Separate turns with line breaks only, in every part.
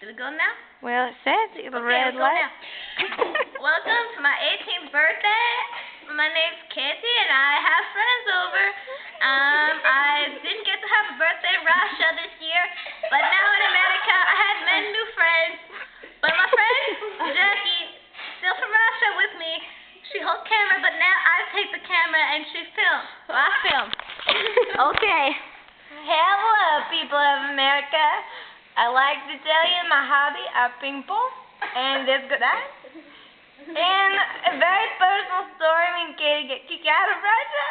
Should we go now?
Well, it says the red light.
Welcome to my 18th birthday. My name's Kathy, and I have friends over. I didn't get to have a birthday in Russia this year, but now in America, I had many new friends. But my friend, Jackie, still from Russia with me. She holds camera, but now I take the camera and she films. So I film.
Okay.
Hello, people of America. I like to tell you my hobby are ping pong and this good eye. And a very personal story when Katie get kicked out of Russia.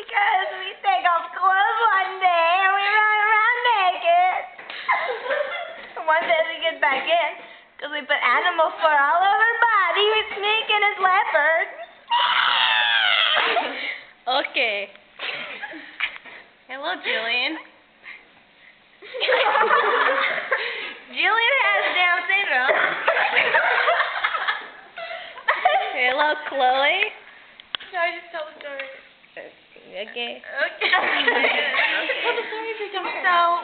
Because we take off clothes one day and we run around naked. One day we get back in because we put animal fur all over our body with snake and his leopard.
Okay.
Hello, Jillian. Jillian has Down syndrome.
Hello, Chloe.
No, just tell the story.
Okay.
Okay.
Tell the story if you don't.
So,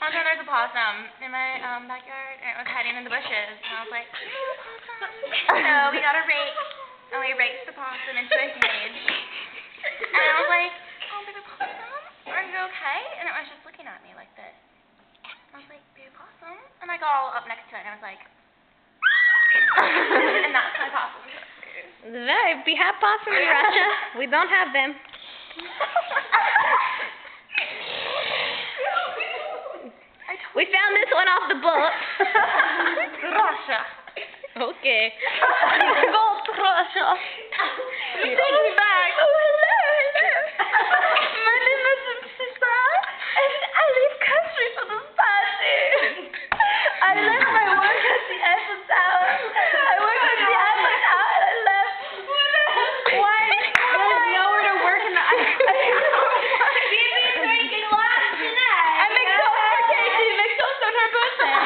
one time there's a possum in my backyard, and it was hiding in the bushes, and I was like, so we got a rake, and we raked the possum into a cage, and I was like, oh, baby possum, are you okay? And it was just looking at me like this. I was like, baby possum? And I got all up next to it, and I was like, and that's my possum.
We have possums in Russia. We don't have them. We found this one off the book.
Russia.
Okay.
Go to Russia.
Take me back. Oh, hello, hello. My name is Sisa, and I leave country for this party. I left my work at the Eiffel Tower. I worked at the Eiffel Tower, and I left. Why? There's nowhere to work in the Eiffel Tower. We've been drinking lots tonight. I make toast for Casey. Make toast on her birthday.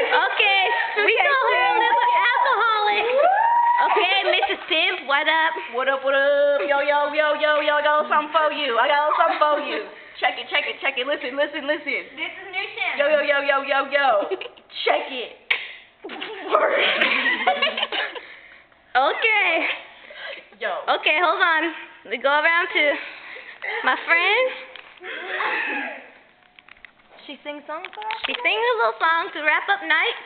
Okay. We call her a little alcoholic. Okay, Mrs. Pimp, what up?
What up, what up? Yo, yo, yo, yo, yo, I got a little something for you. I got a little something for you. Check it, check it, check it. Listen, listen, listen.
This is new shit.
Yo, yo, yo, yo, yo, yo. Check it.
Okay.
Yo.
Okay, hold on. We go around to my friend.
She sings songs for us?
She sings a little song to wrap up night.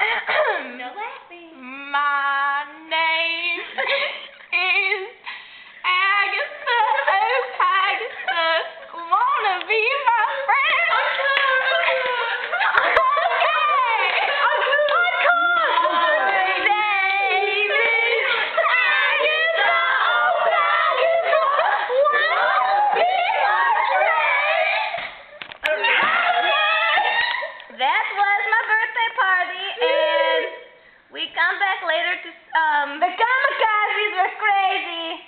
No laughing.
My name is Agatha. Oh, Agatha. Wanna be my friend? That was my birthday party, and we come back later to the kamikazes were crazy.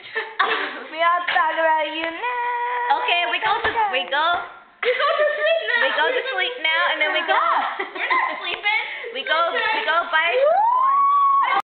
We all talk about you now.
Okay, we go to sleep now.
We go to sleep now, and then we go.
We're not sleeping.
We go bite.